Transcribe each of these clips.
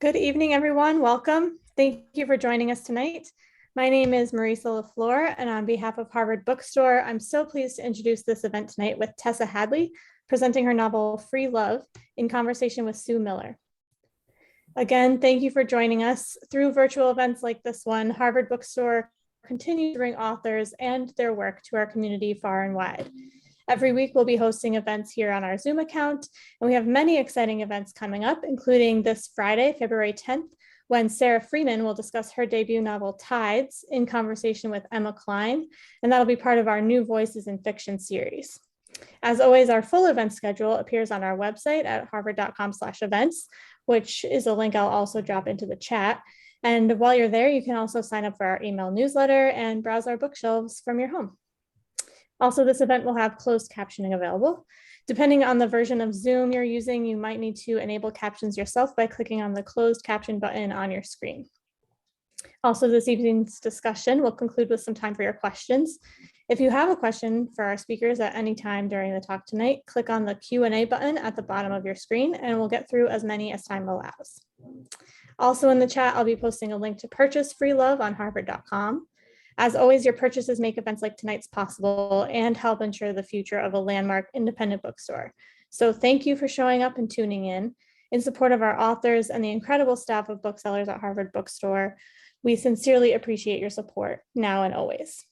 Good evening, everyone. Welcome. Thank you for joining us tonight. My name is Marisa LaFleur, and on behalf of Harvard Bookstore, I'm so pleased to introduce this event tonight with Tessa Hadley, presenting her novel Free Love in conversation with Sue Miller. Again, thank you for joining us. Through virtual events like this one, Harvard Bookstore continues to bring authors and their work to our community far and wide. Every week, we'll be hosting events here on our Zoom account, and we have many exciting events coming up, including this Friday, February 10th, when Sarah Freeman will discuss her debut novel, Tides, in conversation with Emma Klein, and that'll be part of our New Voices in Fiction series. As always, our full event schedule appears on our website at harvard.com/events, which is a link I'll also drop into the chat. And while you're there, you can also sign up for our email newsletter and browse our bookshelves from your home. Also, this event will have closed captioning available. Depending on the version of Zoom you're using, you might need to enable captions yourself by clicking on the closed caption button on your screen. Also, this evening's discussion will conclude with some time for your questions. If you have a question for our speakers at any time during the talk tonight, click on the Q&A button at the bottom of your screen, and we'll get through as many as time allows. Also in the chat, I'll be posting a link to purchase Free Love on harvard.com. As always, your purchases make events like tonight's possible and help ensure the future of a landmark independent bookstore. So thank you for showing up and tuning in support of our authors and the incredible staff of booksellers at Harvard Bookstore. We sincerely appreciate your support now and always.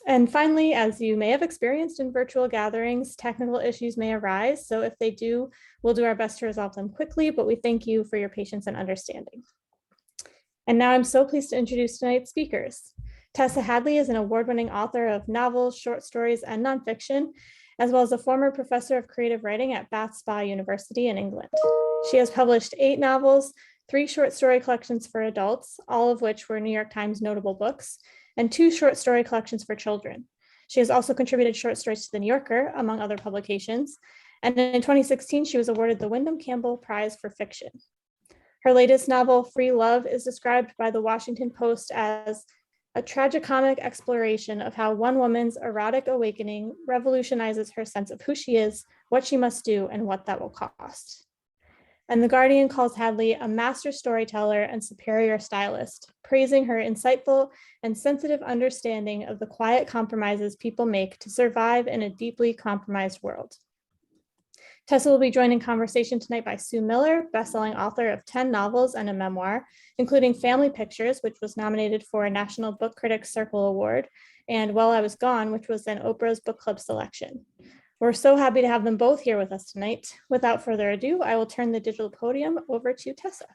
And finally, as you may have experienced in virtual gatherings, technical issues may arise. So if they do, we'll do our best to resolve them quickly, but we thank you for your patience and understanding. And now I'm so pleased to introduce tonight's speakers. Tessa Hadley is an award-winning author of novels, short stories, and nonfiction, as well as a former professor of creative writing at Bath Spa University in England. She has published 8 novels, 3 short story collections for adults, all of which were New York Times notable books, and 2 short story collections for children. She has also contributed short stories to The New Yorker, among other publications, and in 2016, she was awarded the Wyndham Campbell Prize for Fiction. Her latest novel, Free Love, is described by the Washington Post as a tragicomic exploration of how one woman's erotic awakening revolutionizes her sense of who she is, what she must do, and what that will cost. And The Guardian calls Hadley a master storyteller and superior stylist, praising her insightful and sensitive understanding of the quiet compromises people make to survive in a deeply compromised world. Tessa will be joined in conversation tonight by Sue Miller, bestselling author of 10 novels and a memoir, including Family Pictures, which was nominated for a National Book Critics Circle Award, and While I Was Gone, which was an Oprah's Book Club selection. We're so happy to have them both here with us tonight. Without further ado, I will turn the digital podium over to Tessa.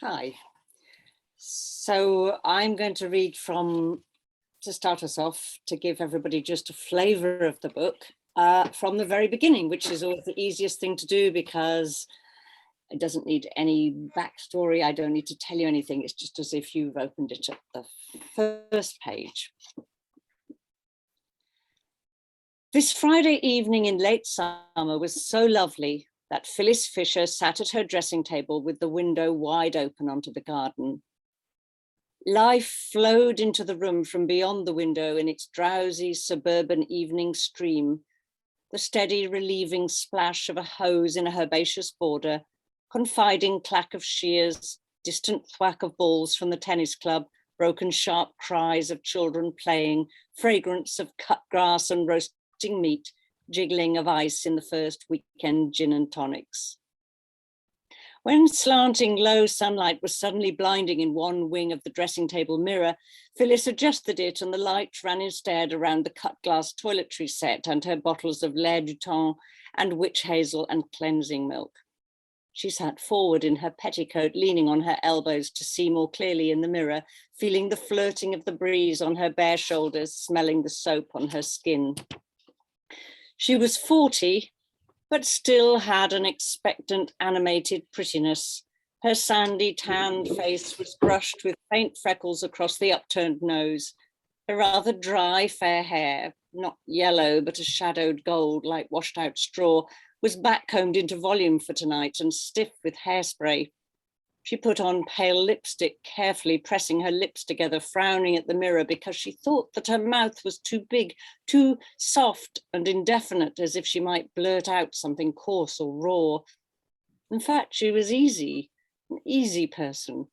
Hi. So I'm going to read to start us off, to give everybody just a flavor of the book from the very beginning, which is always the easiest thing to do because it doesn't need any backstory. I don't need to tell you anything. It's just as if you've opened it at the first page. This Friday evening in late summer was so lovely that Phyllis Fisher sat at her dressing table with the window wide open onto the garden. Life flowed into the room from beyond the window in its drowsy suburban evening stream, the steady relieving splash of a hose in a herbaceous border, confiding clack of shears, distant thwack of balls from the tennis club, broken sharp cries of children playing, fragrance of cut grass and roasting meat, jiggling of ice in the first weekend gin and tonics. When slanting low sunlight was suddenly blinding in one wing of the dressing table mirror, Phyllis adjusted it and the light ran instead around the cut glass toiletry set and her bottles of L'air du Temps and witch hazel and cleansing milk. She sat forward in her petticoat, leaning on her elbows to see more clearly in the mirror, feeling the flirting of the breeze on her bare shoulders, smelling the soap on her skin. She was 40, but still had an expectant, animated prettiness. Her sandy, tanned face was brushed with faint freckles across the upturned nose. Her rather dry, fair hair, not yellow, but a shadowed gold like washed out straw, was backcombed into volume for tonight and stiff with hairspray. She put on pale lipstick, carefully pressing her lips together, frowning at the mirror because she thought that her mouth was too big, too soft and indefinite, as if she might blurt out something coarse or raw. In fact, she was easy, an easy person,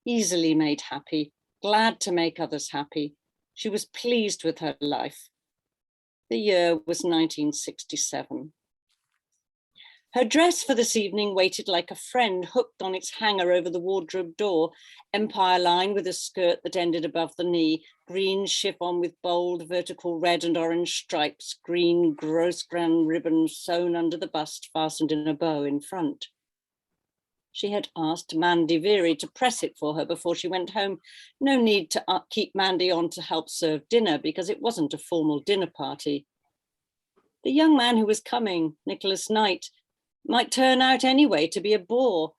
easily made happy, glad to make others happy. She was pleased with her life. The year was 1967. Her dress for this evening waited like a friend, hooked on its hanger over the wardrobe door, empire line with a skirt that ended above the knee, green chiffon with bold vertical red and orange stripes, green Grossgran ribbon sewn under the bust, fastened in a bow in front. She had asked Mandy Veery to press it for her before she went home. No need to keep Mandy on to help serve dinner because it wasn't a formal dinner party. The young man who was coming, Nicholas Knight, might turn out anyway to be a bore.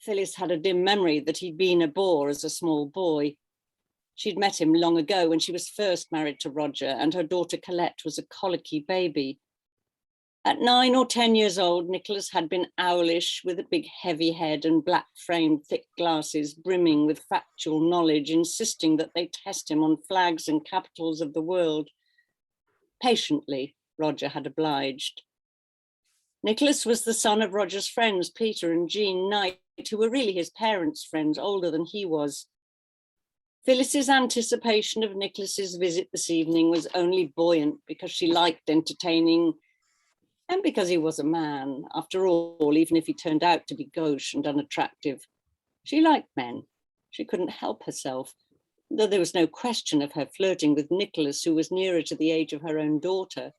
Phyllis had a dim memory that he'd been a bore as a small boy. She'd met him long ago when she was first married to Roger, and her daughter Colette was a colicky baby. At 9 or 10 years old, Nicholas had been owlish with a big heavy head and black-framed thick glasses brimming with factual knowledge, insisting that they test him on flags and capitals of the world. Patiently, Roger had obliged. Nicholas was the son of Roger's friends, Peter and Jean Knight, who were really his parents' friends, older than he was. Phyllis's anticipation of Nicholas's visit this evening was only buoyant because she liked entertaining and because he was a man. After all, even if he turned out to be gauche and unattractive, she liked men. She couldn't help herself, though there was no question of her flirting with Nicholas, who was nearer to the age of her own daughter.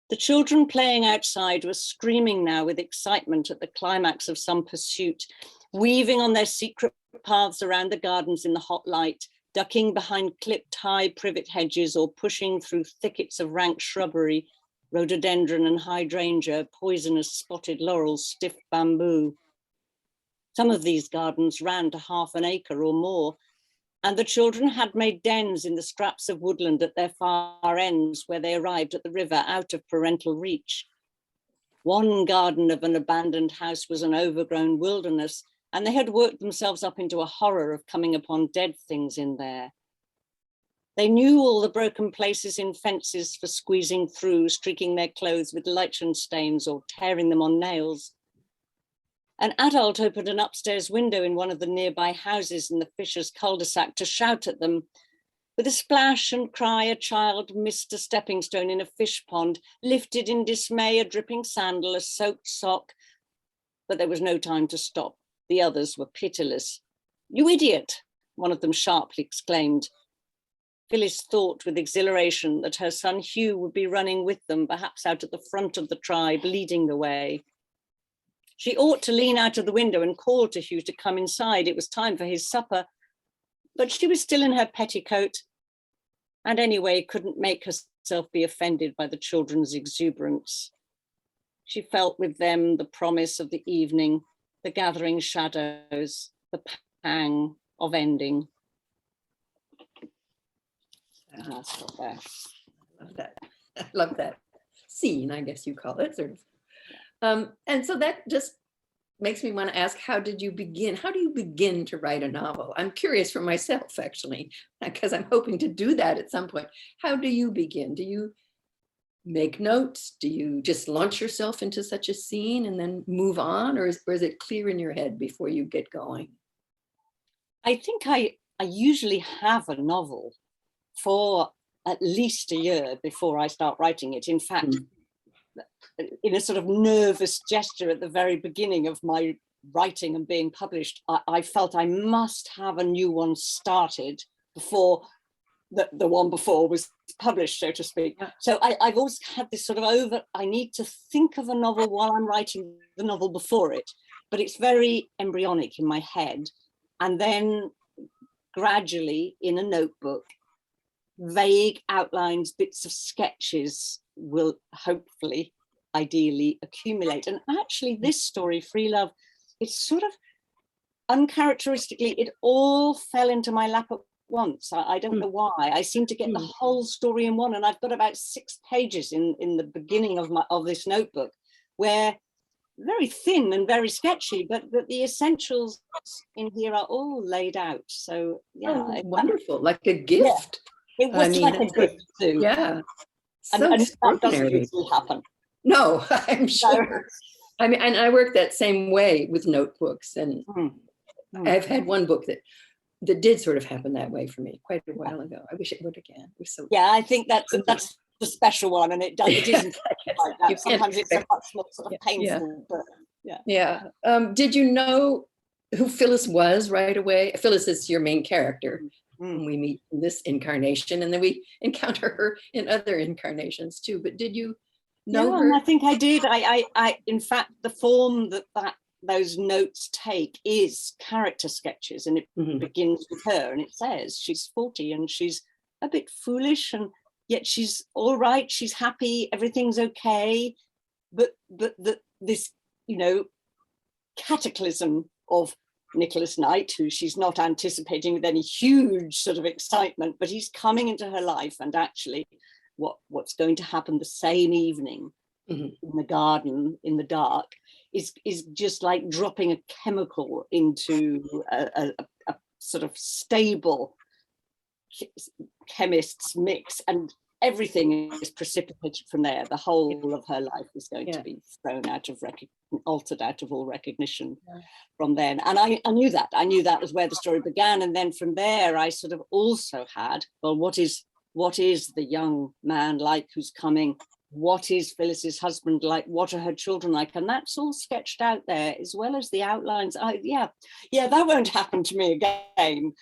The children playing outside were screaming now with excitement at the climax of some pursuit, weaving on their secret paths around the gardens in the hot light, ducking behind clipped high privet hedges or pushing through thickets of rank shrubbery, rhododendron and hydrangea, poisonous spotted laurel, stiff bamboo. Some of these gardens ran to half an acre or more, and the children had made dens in the scraps of woodland at their far ends where they arrived at the river out of parental reach. One garden of an abandoned house was an overgrown wilderness, and they had worked themselves up into a horror of coming upon dead things in there. They knew all the broken places in fences for squeezing through, streaking their clothes with lichen stains or tearing them on nails. An adult opened an upstairs window in one of the nearby houses in the Fisher's cul-de-sac to shout at them. With a splash and cry, a child missed a stepping stone in a fish pond, lifted in dismay a dripping sandal, a soaked sock, but there was no time to stop. The others were pitiless. "You idiot," one of them sharply exclaimed. Phyllis thought with exhilaration that her son Hugh would be running with them, perhaps out at the front of the tribe, leading the way. She ought to lean out of the window and call to Hugh to come inside. It was time for his supper, but she was still in her petticoat and anyway couldn't make herself be offended by the children's exuberance. She felt with them the promise of the evening, the gathering shadows, the pang of ending. I'll stop there. I love that. I love that scene, I guess you call it, sort of. And so that just makes me want to ask, how did you begin? How do you begin to write a novel? I'm curious for myself, actually, because I'm hoping to do that at some point. How do you begin? Do you make notes? Do you just launch yourself into such a scene and then move on? Or is it clear in your head before you get going? I think I usually have a novel for at least a year before I start writing it. In fact, in a sort of nervous gesture at the very beginning of my writing and being published, I felt I must have a new one started before the one before was published, so to speak. So I've always had this sort of I need to think of a novel while I'm writing the novel before it, but it's very embryonic in my head. And then gradually in a notebook, vague outlines, bits of sketches will hopefully, ideally accumulate. And actually this story, Free Love, it's sort of uncharacteristically, it all fell into my lap at once. I don't know why. I seem to get the whole story in one, and I've got about 6 pages in the beginning of this notebook where very thin and very sketchy, but the essentials in here are all laid out. So yeah, wonderful, like a gift. Yeah, it was like a gift too. Yeah, and that doesn't usually happen. No, I'm sure. I mean, and I work that same way with notebooks, and I've had one book that did sort of happen that way for me quite a while ago. I wish it would again. It was so. Yeah, I think that's the special one, and it isn't like that. Sometimes it's a much more sort of painful. But yeah. Did you know who Phyllis was right away? Phyllis is your main character when we meet in this incarnation, and then we encounter her in other incarnations too. But did you know her? I think I did. I in fact, the form that those notes take is character sketches, and it begins with her, and it says she's 40 and she's a bit foolish, and yet she's all right, she's happy, everything's okay, but this cataclysm of Nicholas Knight, who she's not anticipating with any huge sort of excitement, but he's coming into her life, and actually what's going to happen the same evening in the garden in the dark is just like dropping a chemical into a sort of stable chemist's mix, and everything is precipitated from there. The whole of her life is going to be thrown out of altered out of all recognition from then. And I knew that. I knew that was where the story began. And then from there, I sort of also had, well, what is the young man like who's coming? What is Phyllis's husband like? What are her children like? And that's all sketched out there, as well as the outlines. That won't happen to me again.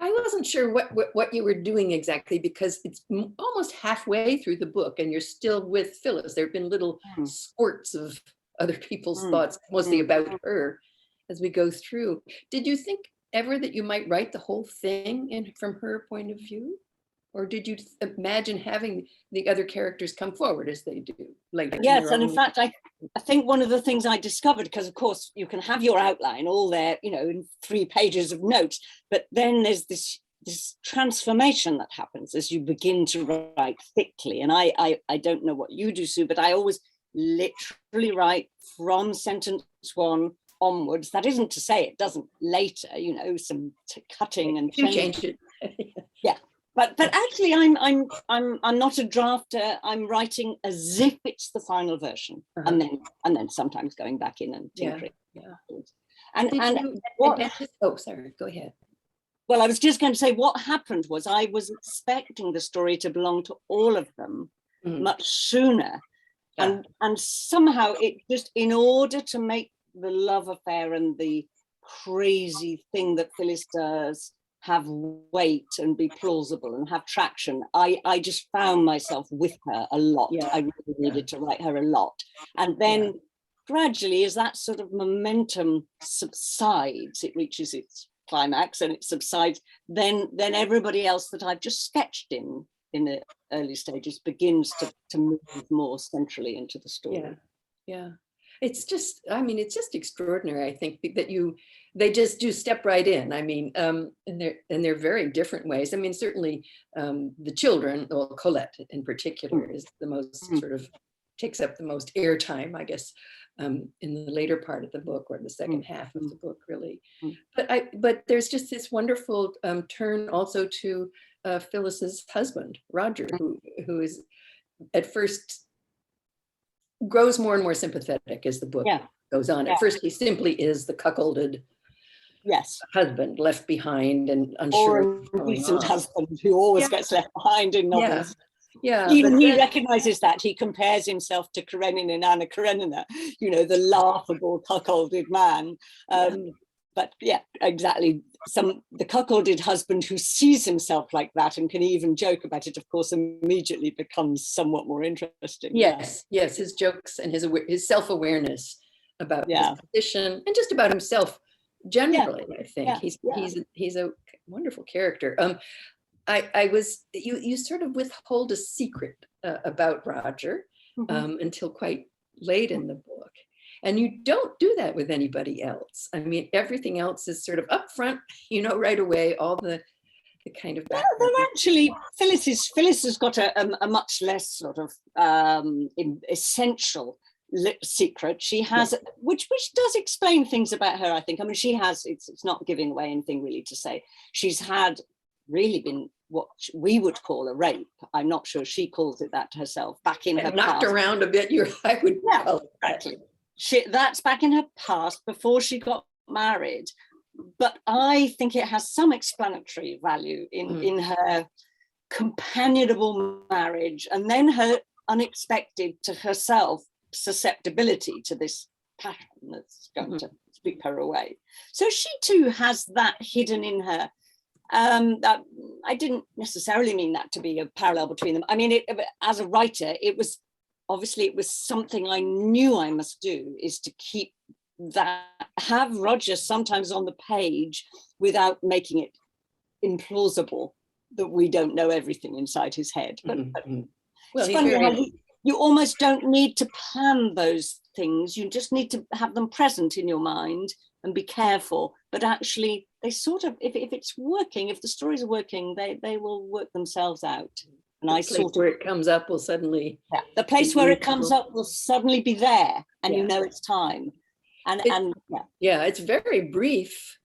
I wasn't sure what you were doing exactly, because it's almost halfway through the book and you're still with Phyllis. There have been little squirts of other people's thoughts, mostly about her, as we go through. Did you think ever that you might write the whole thing from her point of view? Or did you imagine having the other characters come forward as they do later? Yes, and in fact, I think one of the things I discovered, because of course you can have your outline all there, in 3 pages of notes, but then there's this transformation that happens as you begin to write thickly. And I don't know what you do, Sue, but I always literally write from sentence 1 onwards. That isn't to say it doesn't later, some cutting and changing. Yeah. But actually, I'm not a drafter. I'm writing as if it's the final version, and then sometimes going back in and tinkering. Oh, sorry. Go ahead. Well, I was just going to say what happened was I was expecting the story to belong to all of them much sooner, and somehow it just, in order to make the love affair and the crazy thing that Phyllis does have weight and be plausible and have traction, I just found myself with her a lot. I really needed to write her a lot. And then gradually, as that sort of momentum subsides, it reaches its climax and it subsides, then everybody else that I've just sketched in the early stages begins to move more centrally into the story. Yeah. It's just extraordinary, I think, that they just do step right in. I mean, and they're very different ways. I mean, certainly the children, well, Colette in particular, is the most sort of takes up the most airtime, I guess, in the later part of the book, or the second half of the book, really. But there's just this wonderful turn also to Phyllis's husband, Roger, who is at first grows more and more sympathetic as the book goes on. At first, he simply is the cuckolded husband left behind and unsure. Or a recent husband who always gets left behind in novels. Even he recognizes that. He compares himself to Karenin in Anna Karenina, the laughable cuckolded man. But exactly. The cuckolded husband who sees himself like that and can even joke about it, of course, immediately becomes somewhat more interesting. Yes, his jokes and his self-awareness about his position and just about himself generally. I think he's a wonderful character. You sort of withhold a secret about Roger until quite late in the book. And you don't do that with anybody else. I mean, everything else is sort of upfront, right away, all the kind of background. Well, actually, Phyllis has got a much less sort of essential secret. She has, which does explain things about her, I think. I mean, she has, it's not giving away anything really to say. She's had really been what we would call a rape. I'm not sure she calls it that herself. Back in her knocked past. Around a bit, I would call it that. Exactly. That's back in her past before she got married. But I think it has some explanatory value in her companionable marriage, and then her unexpected to herself susceptibility to this passion that's going to sweep her away. So she too has that hidden in her. That I didn't necessarily mean that to be a parallel between them. I mean, as a writer, it was something I knew I must do, is to keep that, have Roger sometimes on the page without making it implausible that we don't know everything inside his head. But well, it's funny, you almost don't need to plan those things. You just need to have them present in your mind and be careful. But actually, they sort of, if it's working, if the stories are working, they will work themselves out. And the place where it comes up will suddenly... Yeah, the place where it comes up will suddenly be there, and you know it's time. And it's very brief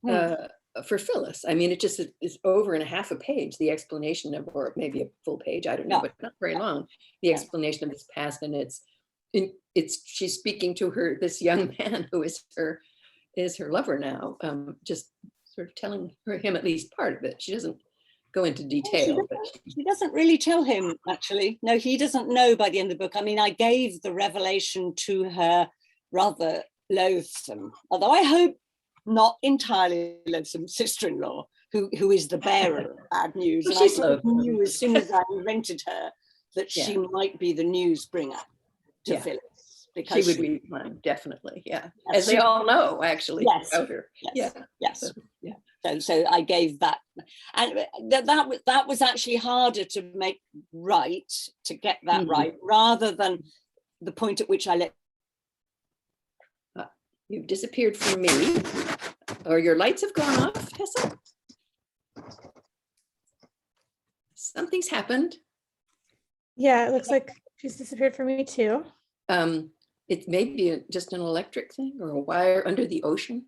for Phyllis. I mean, it just is over and a half a page, the explanation of, or maybe a full page, I don't know, but not very long, the explanation of his past. And she's speaking to this young man who is her lover now, just sort of telling him at least part of it. She doesn't go into detail. She doesn't really tell him, actually. No, he doesn't know by the end of the book. I mean, I gave the revelation to her rather loathsome, although I hope not entirely loathsome, sister-in-law, who is the bearer of bad news. And I sort of knew as soon as I invented her that she might be the news bringer to Phyllis. Because she would be mine, definitely, as they all know, actually. About her. Yes. So I gave that, and that was actually harder to make right, to get that right, rather than the point at which I let. You've disappeared from me, or your lights have gone off, Tessa. Something's happened. Yeah, it looks like she's disappeared from me too. It may be just an electric thing or a wire under the ocean.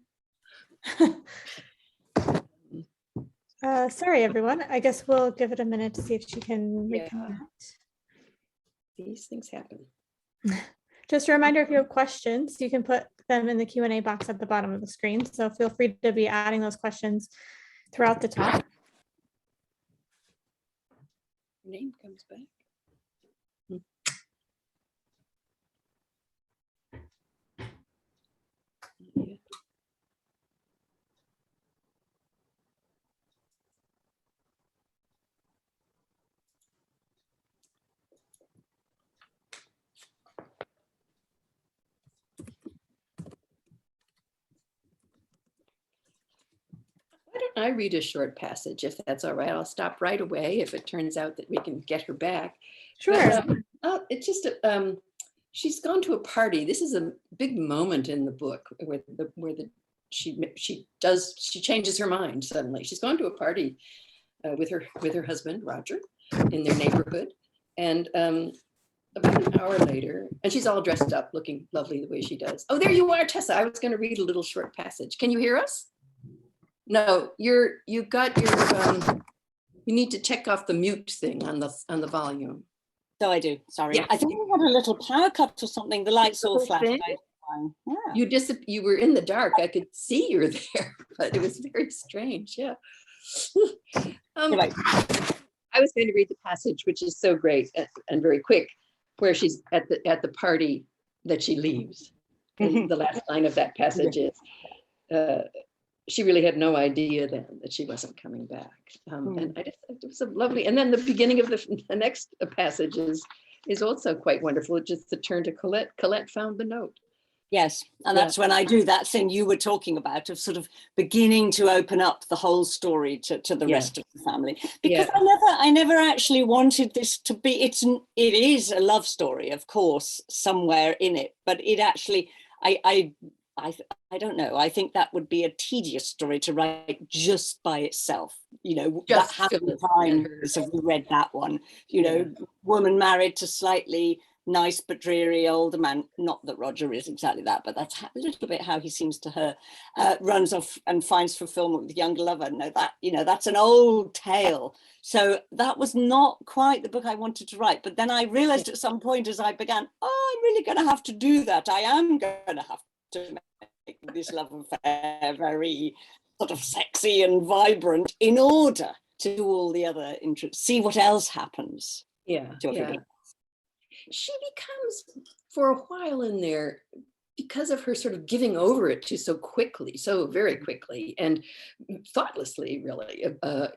Sorry, everyone. I guess we'll give it a minute to see if she can reconnect. These things happen. Just a reminder, if you have questions, you can put them in the Q&A box at the bottom of the screen. So feel free to be adding those questions throughout the talk. Name comes back. Why don't I read a short passage, if that's all right? I'll stop right away if it turns out that we can get her back. Sure. But, it's just she's gone to a party. This is a big moment in the book where she changes her mind suddenly. She's gone to a party with her husband Roger in their neighborhood, and about an hour later, and she's all dressed up, looking lovely the way she does. Oh, there you are, Tessa. I was going to read a little short passage. Can you hear us? No, you need to check off the mute thing on the volume. So I do. Sorry, I think we had a little power cut or something. The lights all flashed. You were in the dark. I could see you were there, but it was very strange. Yeah. I was going to read the passage, which is so great and very quick, where she's at the party that she leaves. And the last line of that passage is, she really had no idea then that she wasn't coming back. And I just, it was so lovely. And then the beginning of the next passage is also quite wonderful. It's just the turn to Colette. Colette found the note. Yes, and that's when I do that thing you were talking about of sort of beginning to open up the whole story to the rest of the family. Because I never actually wanted this to be, it is a love story, of course, somewhere in it, but it actually, I don't know. I think that would be a tedious story to write just by itself. You know, just that happened time. Have you read that one? You know, woman married to slightly nice but dreary older man. Not that Roger is exactly that, but that's a little bit how he seems to her. Runs off and finds fulfillment with a younger lover. No, that, you know, that's an old tale. So that was not quite the book I wanted to write. But then I realized at some point as I began, oh, I'm really going to have to do that. I am going to have to make this love affair very sort of sexy and vibrant in order to do all the other interests, see what else happens. Yeah, to yeah. everybody. She becomes, for a while in there, because of her sort of giving over it to so quickly, so very quickly and thoughtlessly, really.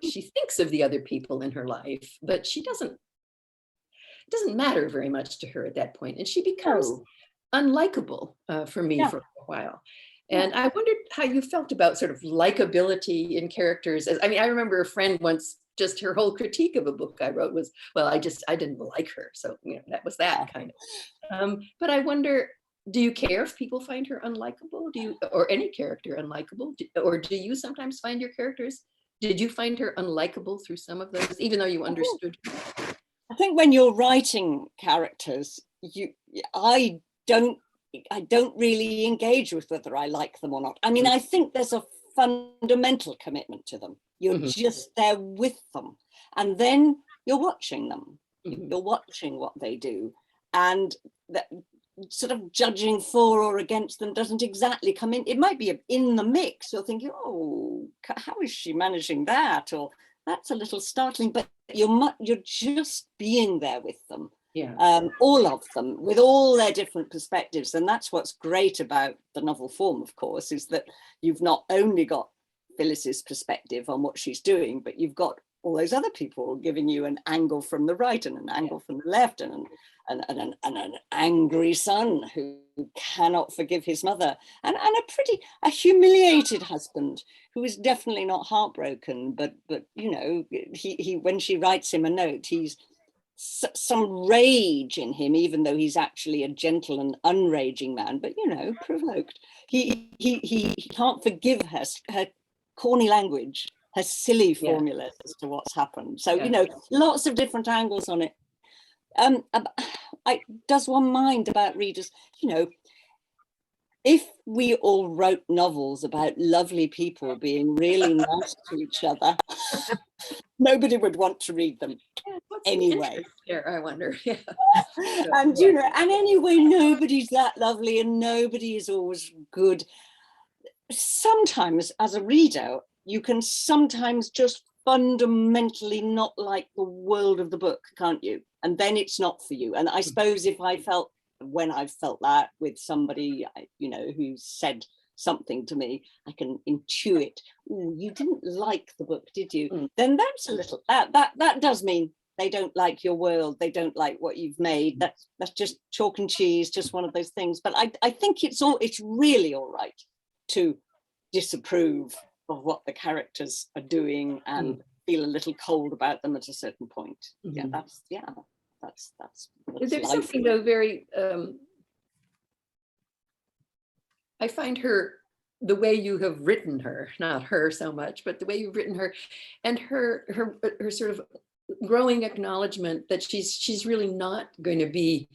She thinks of the other people in her life, but it doesn't matter very much to her at that point. And she becomes unlikable for me for a while. And I wondered how you felt about sort of likability in characters. I mean, I remember a friend once, just her whole critique of a book I wrote was, well, I didn't like her. So, you know, that was that kind of. But I wonder, do you care if people find her unlikable? Or any character unlikable? Or do you sometimes find your characters? Did you find her unlikable through some of those, even though you understood her? I think when you're writing characters, I don't really engage with whether I like them or not. I mean, I think there's a fundamental commitment to them. You're just there with them. And then you're watching them. You're watching what they do. And that sort of judging for or against them doesn't exactly come in. It might be in the mix. You're thinking, oh, how is she managing that? Or that's a little startling, but you're just being there with them. Yeah. All of them, with all their different perspectives. And that's what's great about the novel form, of course, is that you've not only got Phyllis's perspective on what she's doing, but you've got all those other people giving you an angle from the right and an angle from the left, and an angry son who cannot forgive his mother, and a humiliated husband who is definitely not heartbroken, but you know, he when she writes him a note, he's some rage in him, even though he's actually a gentle and unraging man, but you know, provoked. He can't forgive her corny language, her silly formulas as to what's happened. So you know, lots of different angles on it. Does one mind about readers? You know, if we all wrote novels about lovely people being really nice to each other, nobody would want to read them anyway. There, I wonder. Yeah. And you know, and anyway, nobody's that lovely, and nobody is always good. Sometimes, as a reader, you can sometimes just fundamentally not like the world of the book, can't you? And then it's not for you. And I suppose when I've felt that with somebody, you know, who said something to me, I can intuit, oh, you didn't like the book, did you? Then that's a little, that does mean they don't like your world, they don't like what you've made. That's just chalk and cheese, just one of those things. But I think it's really all right to disapprove of what the characters are doing and feel a little cold about them at a certain point. That's there's something though very I find her, the way you have written her, not her so much, but the way you've written her, and her sort of growing acknowledgement that she's really not going to be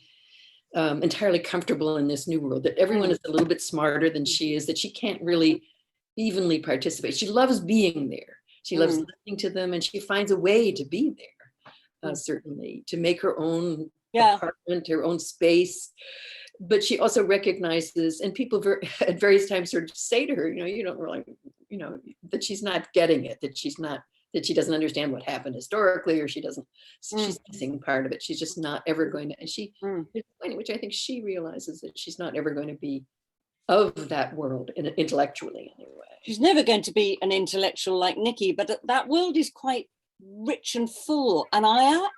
entirely comfortable in this new world, that everyone is a little bit smarter than she is, that she can't really evenly participate. She loves being there. She loves listening to them, and she finds a way to be there, certainly, to make her own apartment, her own space. But she also recognizes, and people at various times sort of say to her, you know, you don't really, you know, that she's not getting it, that she doesn't understand what happened historically, or she's missing part of it. She's just not ever going to, and there's a point at which I think she realizes that she's not ever going to be of that world intellectually anyway. She's never going to be an intellectual like Nikki, but that world is quite rich and full. And I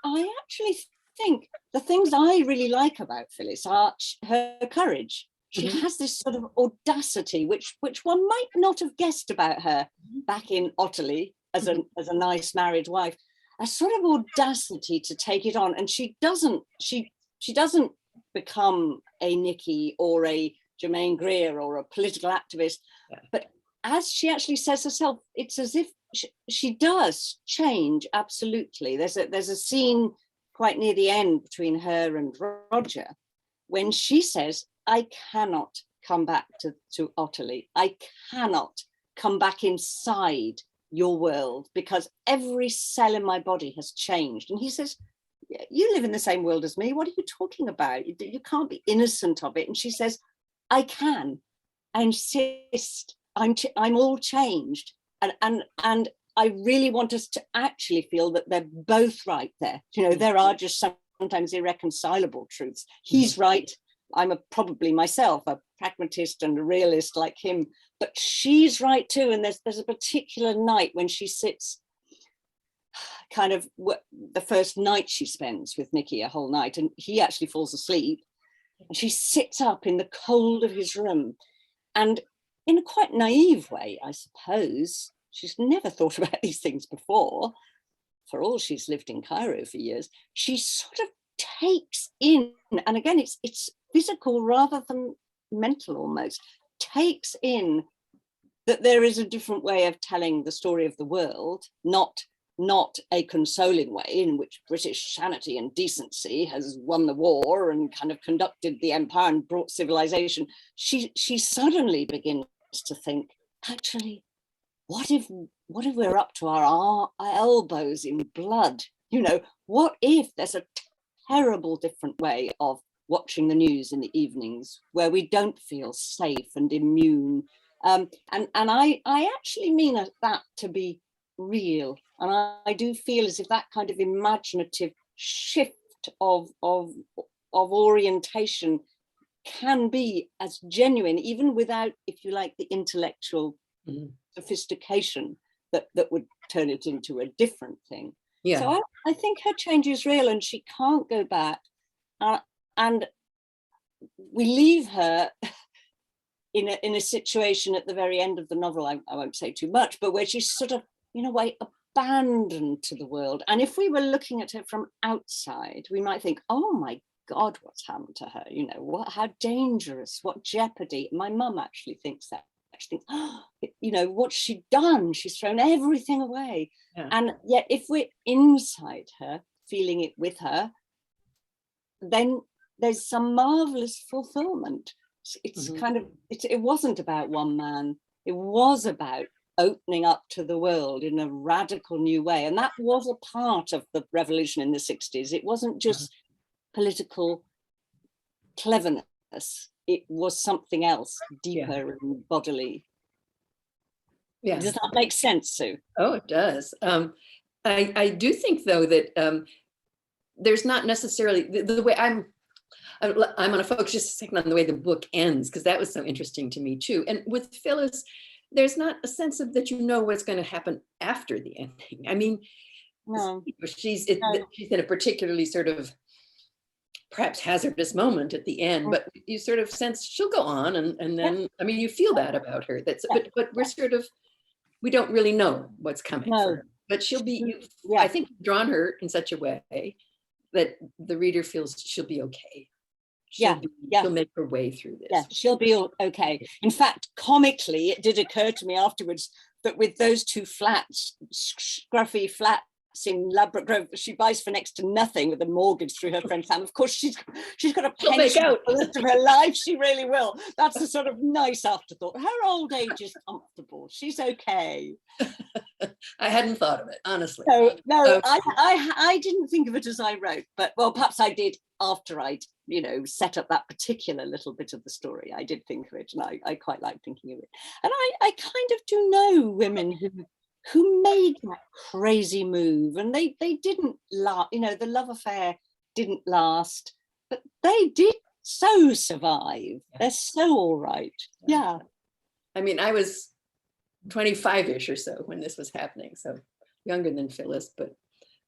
actually think the things I really like about Phyllis are her courage. She has this sort of audacity, which one might not have guessed about her back in Otterley as a nice married wife. A sort of audacity to take it on, and she doesn't become a Nikki or a Germaine Greer or a political activist, but as she actually says herself, it's as if she does change. Absolutely. There's a scene quite near the end between her and Roger, when she says, I cannot come back to Otterley. I cannot come back inside your world because every cell in my body has changed. And he says, you live in the same world as me. What are you talking about? You can't be innocent of it. And she says, I can. I insist. I'm all changed. And I really want us to actually feel that they're both right there. You know, there are just sometimes irreconcilable truths. He's right. I'm probably myself a pragmatist and a realist like him, but she's right too. And there's a particular night when she sits, kind of the first night she spends with Nicky, a whole night, and he actually falls asleep. And she sits up in the cold of his room, and in a quite naive way, I suppose, she's never thought about these things before. For all she's lived in Cairo for years, she sort of takes in, and again, it's physical rather than mental almost, takes in that there is a different way of telling the story of the world, not a consoling way in which British sanity and decency has won the war and kind of conducted the empire and brought civilization. She suddenly begins to think, actually, what if we're up to our elbows in blood? You know, what if there's a terrible different way of watching the news in the evenings where we don't feel safe and immune? And I actually mean that to be real. And I do feel as if that kind of imaginative shift of orientation can be as genuine, even without, if you like, the intellectual sophistication that would turn it into a different thing. Yeah. So I think her change is real, and she can't go back. And we leave her in a situation at the very end of the novel, I won't say too much, but where she's sort of, in a way, abandoned to the world. And if we were looking at her from outside, we might think, oh my God, what's happened to her? You know, how dangerous, what jeopardy. My mum actually thinks that. She thinks, oh, you know, what's she done? She's thrown everything away. Yeah. And yet if we're inside her, feeling it with her, then there's some marvelous fulfillment. It's kind of, it wasn't about one man. It was about opening up to the world in a radical new way. And that was a part of the revolution in the 60s. It wasn't just political cleverness. It was something else, deeper and bodily. Yeah. Does that make sense, Sue? Oh, it does. I do think, though, that there's not necessarily the way I'm going to focus just a second on the way the book ends, because that was so interesting to me too. And with Phyllis, there's not a sense of that you know what's going to happen after the ending. I mean, no. She's in a particularly sort of perhaps hazardous moment at the end, but you sort of sense she'll go on, and then I mean, you feel that about her. But we're sort of, we don't really know what's coming for her. But she'll be. I think you've drawn her in such a way that the reader feels she'll be okay. She'll make her way through this. Yeah, she'll be okay. In fact, comically, it did occur to me afterwards that with those two flats, scruffy flats in Ladbroke Grove, she buys for next to nothing with a mortgage through her friend Sam. Of course, she's got a pension for the rest of her life. She really will. That's a sort of nice afterthought. Her old age is comfortable. She's okay. I hadn't thought of it, honestly. No, I didn't think of it as I wrote, but well, perhaps I did after I'd, you know, set up that particular little bit of the story. I did think of it, and I quite like thinking of it. And I kind of do know women who made that crazy move, and they didn't last, you know, the love affair didn't last, but they did so survive. They're so all right. Yeah. I mean, I was 25-ish or so when this was happening, so younger than Phyllis, but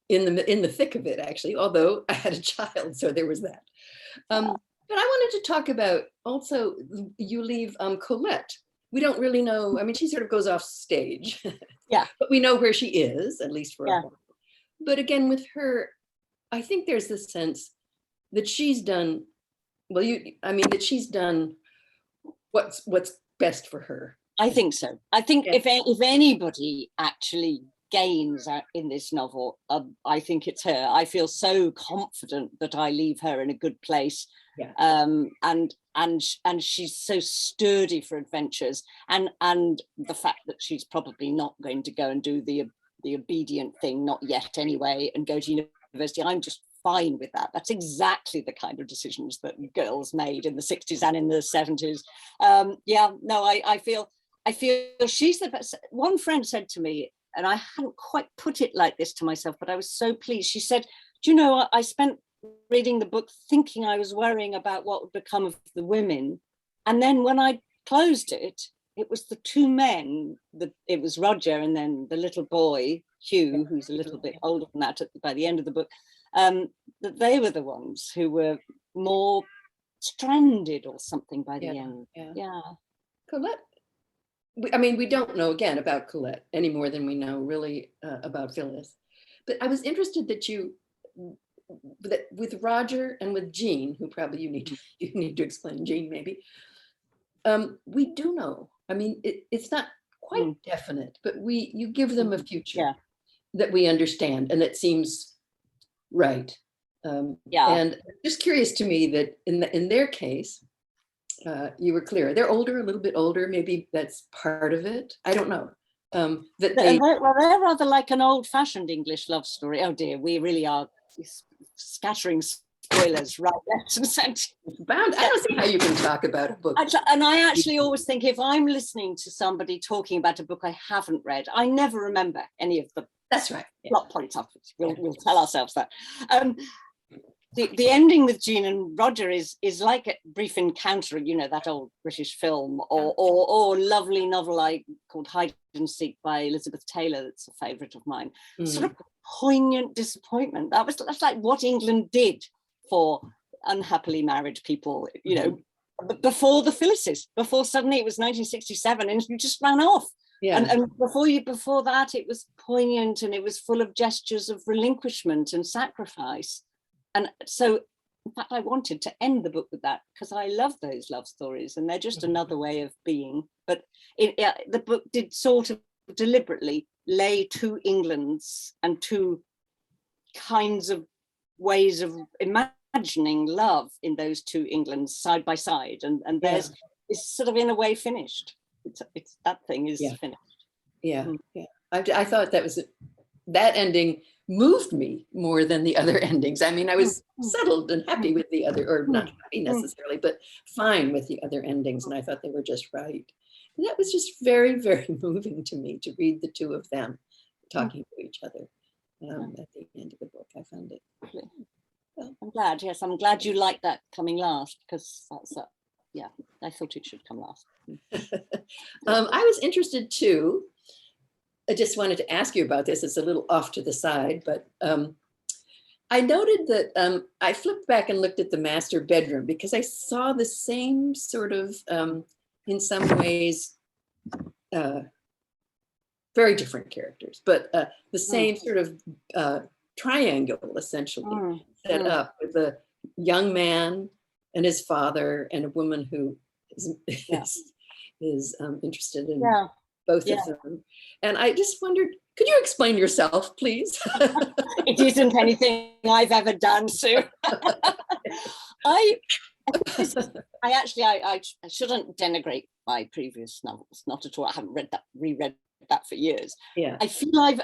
in the thick of it, actually, although I had a child, so there was that. But I wanted to talk about also, you leave Colette. We don't really know, I mean, she sort of goes off stage. Yeah. But we know where she is, at least for a while. But again, with her, I think there's this sense that she's done, that she's done what's best for her. I think so. I think if anybody actually gains out in this novel, I think it's her. I feel so confident that I leave her in a good place. Yeah. And she's so sturdy for adventures, and the fact that she's probably not going to go and do the obedient thing, not yet anyway, and go to university. I'm just fine with that. That's exactly the kind of decisions that girls made in the 60s and in the 70s. I feel she's the best. One friend said to me, and I hadn't quite put it like this to myself, but I was so pleased. She said, do you know, I spent reading the book thinking I was worrying about what would become of the women. And then when I closed it, it was the two men, it was Roger and then the little boy, Hugh, who's a little bit older than that by the end of the book, that they were the ones who were more stranded or something by the end. Yeah. Colette, we don't know again about Colette any more than we know really about Phyllis. But I was interested that with Roger and with Jean, who probably you need to explain Jean maybe. We do know. I mean, it's not quite definite, but you give them a future that we understand, and that seems right. And just curious to me that in their case, you were clear. They're older, a little bit older. Maybe that's part of it. I don't know. They're rather like an old-fashioned English love story. Oh dear, we really are scattering spoilers right, left, and centre. Bound. I don't see how you can talk about a book. And I actually always think if I'm listening to somebody talking about a book I haven't read, I never remember any of the That's right. plot points of it. We'll tell ourselves that. The ending with Jean and Roger is like a brief encounter, you know, that old British film, or lovely novel called Hide and Seek by Elizabeth Taylor, that's a favourite of mine. Sort of poignant disappointment. That's like what England did for unhappily married people, you know, before the Phyllises, before suddenly it was 1967 and you just ran off. Yeah. And before that, it was poignant and it was full of gestures of relinquishment and sacrifice. And so, in fact, I wanted to end the book with that because I love those love stories and they're just another way of being. But the book did sort of deliberately lay two Englands and two kinds of ways of imagining love in those two Englands side by side. And there's it's sort of in a way finished. It's that thing is finished. Yeah. I thought that ending moved me more than the other endings. I mean, I was settled and happy with the other, or not happy necessarily, but fine with the other endings. And I thought they were just right. And that was just very, very moving to me to read the two of them talking to each other at the end of the book. I found it. Well, I'm glad. Yes, I'm glad you liked that coming last because that's I thought it should come last. I was interested too. I just wanted to ask you about this. It's a little off to the side, but I noted that I flipped back and looked at the master bedroom because I saw the same sort of, in some ways, very different characters, but the same sort of triangle essentially set up with a young man and his father and a woman who is interested in both of them. And I just wondered, could you explain yourself, please? It isn't anything I've ever done, Sue. I shouldn't denigrate my previous novels, not at all. I haven't reread that for years. Yeah. I feel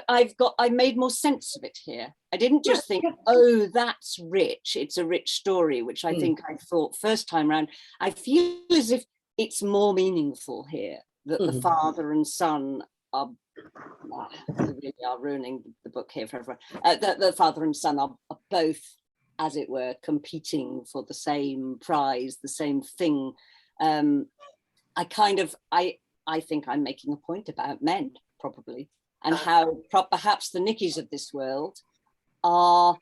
I made more sense of it here. I didn't just think, oh, that's rich. It's a rich story, which I think I thought first time around. I feel as if it's more meaningful here, that the father and son are really are ruining the book here for everyone. The father and son are both, as it were, competing for the same prize, the same thing. I think I'm making a point about men, probably, and how perhaps the Nickies of this world are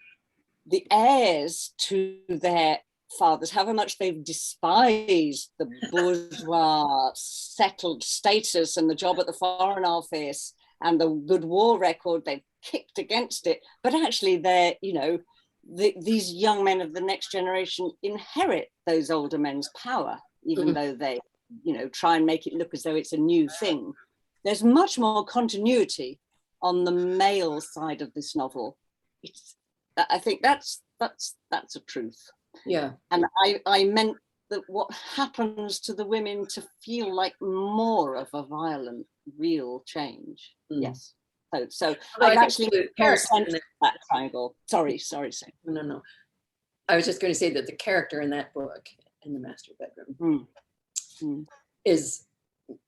the heirs to their fathers, however much they've despised the bourgeois settled status and the job at the Foreign Office and the good war record, they've kicked against it. But actually they're, these young men of the next generation inherit those older men's power, even though they try and make it look as though it's a new thing. There's much more continuity on the male side of this novel. I think that's a truth. Yeah. And I meant that what happens to the women to feel like more of a violent, real change. Yes. So I've actually that triangle. Sorry. No. I was just going to say that the character in that book, in the master bedroom, is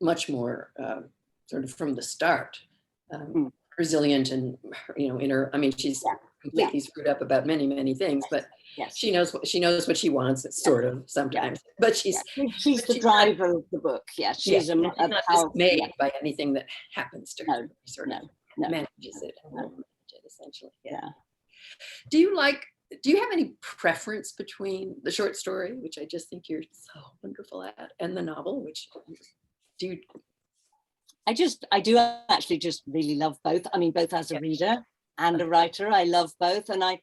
much more sort of from the start resilient, and in her. I mean, she's completely screwed up about many things, but she knows what she wants. It's sort of sometimes, but she's the driver of the book. Yeah, she's not dismayed by anything that happens to her. She sort of manages it, essentially. Yeah. Do you have any preference between the short story, which I just think you're so wonderful at, and the novel, which do you? I do actually just really love both. I mean, both as a reader and a writer, I love both. And I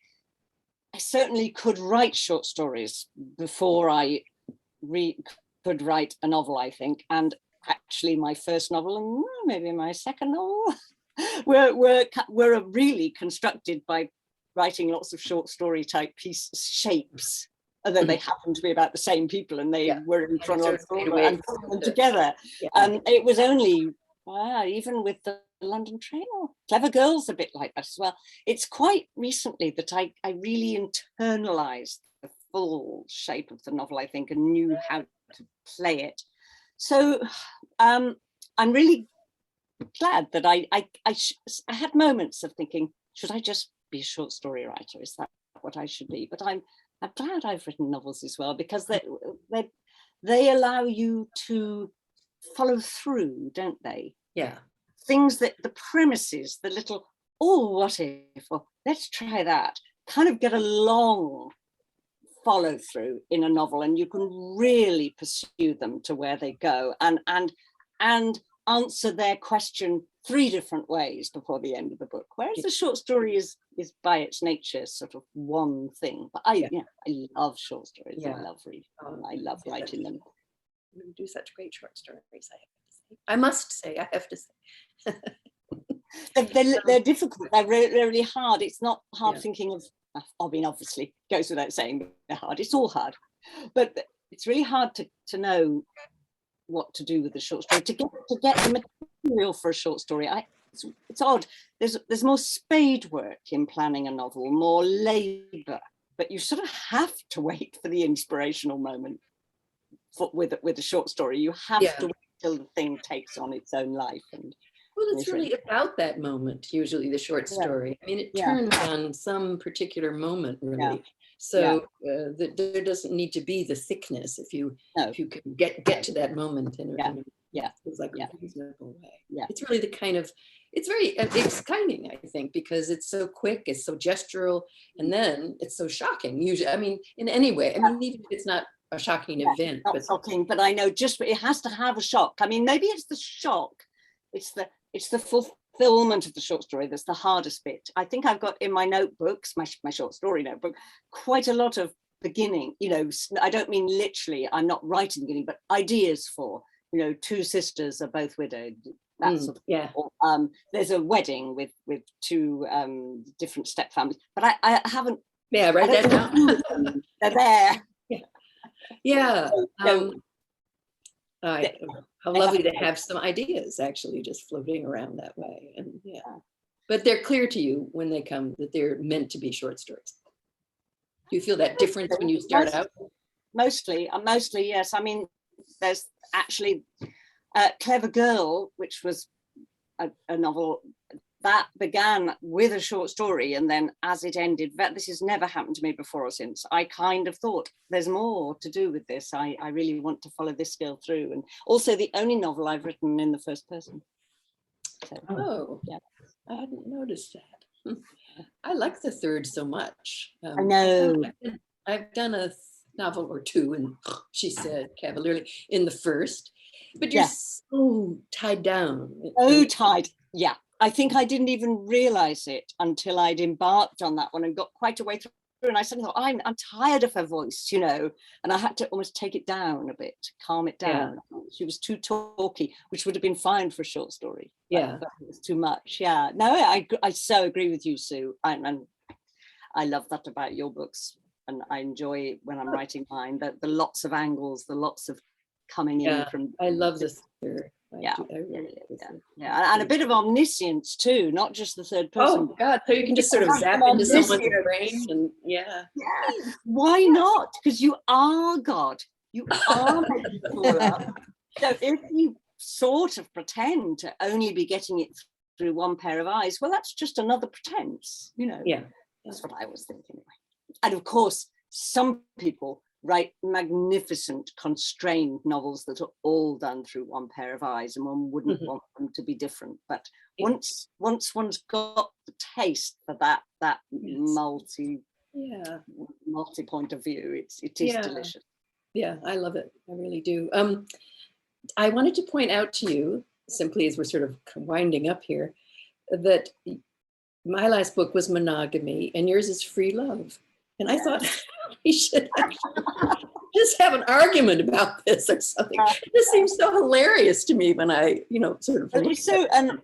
certainly could write short stories before I could write a novel, I think. And actually my first novel and maybe my second novel were really constructed by writing lots of short story type shapes, although they happened to be about the same people and they were in chronological order and put them together. It was only, even with the London Train or Clever Girls, a bit like that as well. It's quite recently that I really internalized the full shape of the novel, I think, and knew how to play it. So I'm really glad that I had moments of thinking, should I just be a short story writer? Is that what I should be? But I'm glad I've written novels as well, because they allow you to follow through, don't they? Yeah. Things that the premises, the little, what if, or let's try that, kind of get a long follow through in a novel, and you can really pursue them to where they go and answer their question 3 different ways before the end of the book. Whereas the short story is by its nature sort of one thing. But I love short stories. Yeah. I love reading them. I love writing them. You do such great short stories, I have to say. They're difficult. They're really hard. It's not hard thinking of. I mean, obviously, goes without saying they're hard. It's all hard, but it's really hard to know what to do with the short story, to get the material for a short story. It's odd. There's more spade work in planning a novel, more labor, but you sort of have to wait for the inspirational moment. With a short story, you have to wait till the thing takes on its own life. Well, it's really about that moment, usually the short story. I mean, it turns on some particular moment, really. So there doesn't need to be the thickness if you can get to that moment in a reasonable way. Yeah. It's really it's very exciting, I think, because it's so quick, it's so gestural, and then it's so shocking. Usually, I mean, in any way. I mean, even if it's not a shocking event. Not shocking, but I know it has to have a shock. I mean, maybe it's the shock. It's the fulfillment of the short story that's the hardest bit. I think I've got in my notebooks, my short story notebook, quite a lot of beginning. I don't mean literally, I'm not writing the beginning, but ideas for, 2 sisters are both widowed. That's there's a wedding with 2 different step families, but I haven't. Yeah, write that down. They're there. Yeah. How lovely to have some ideas actually just floating around that way. And but they're clear to you when they come that they're meant to be short stories. Do you feel that difference when you start out? Mostly, yes. I mean, there's actually Clever Girl, which was a novel that began with a short story, and then as it ended, this has never happened to me before or since. I kind of thought there's more to do with this. I really want to follow this girl through, and also the only novel I've written in the first person. So, I hadn't noticed that. I like the third so much. I know. I've done a novel or 2, and she said cavalierly in the first, but you're so tied down. So tied. Yeah. I think I didn't even realize it until I'd embarked on that one and got quite a way through and I suddenly thought, I'm tired of her voice, you know, and I had to almost take it down a bit, calm it down. She was too talky, which would have been fine for a short story. But it was too much. Yeah, no, I so agree with you, Sue. And I love that about your books, and I enjoy when I'm writing mine, the lots of angles, the lots of coming in from. I love this. And a bit of omniscience too, not just the third person. Oh God! So you can just sort of zap into someone's brain, and why not? Because you are God. You are making it up. So if you sort of pretend to only be getting it through one pair of eyes, well, that's just another pretense, you know. Yeah, that's what I was thinking. And of course, some people write magnificent constrained novels that are all done through one pair of eyes, and one wouldn't want them to be different. But once one's got the taste for that multi point of view, it is delicious. Yeah, I love it. I really do. I wanted to point out to you, simply as we're sort of winding up here, that my last book was monogamy and yours is free love. And I thought we should just have an argument about this or something. This seems so hilarious to me when I, sort of. But it's so, and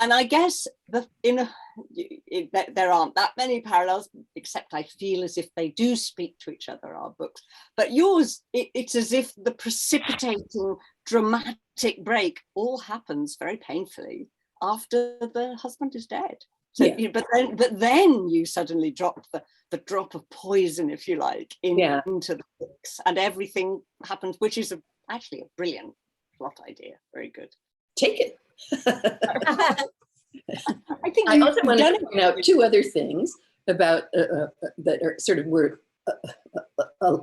I guess there aren't that many parallels, except I feel as if they do speak to each other, our books. But yours, it's as if the precipitating, dramatic break all happens very painfully after the husband is dead. So, but then you suddenly drop the drop of poison, if you like, into the books, and everything happens, which is actually a brilliant plot idea. Very good. Take it. I think I also wanted to point out two other things about that are sort of were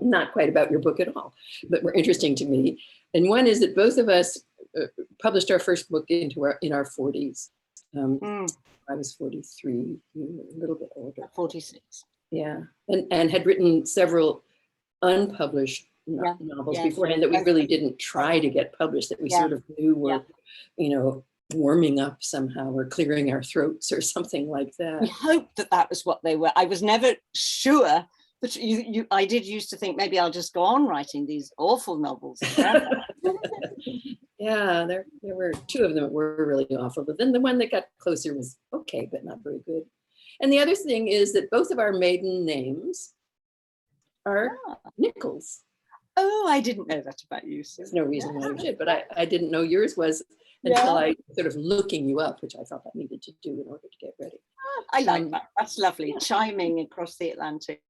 not quite about your book at all, but were interesting to me. And one is that both of us published our first book in our 40s. I was 43, you were a little bit older. 46. Yeah, and had written several unpublished novels beforehand that we really didn't try to get published, that we sort of knew were, warming up somehow or clearing our throats or something like that. We hoped that was what they were. I was never sure, but I did used to think maybe I'll just go on writing these awful novels. Yeah, there were two of them that were really awful, but then the one that got closer was okay, but not very good. And the other thing is that both of our maiden names are Nichols. Oh, I didn't know that about you. There's no reason why you should, but I didn't know yours was until I sort of looking you up, which I thought I needed to do in order to get ready. I like that. That's lovely. Chiming across the Atlantic.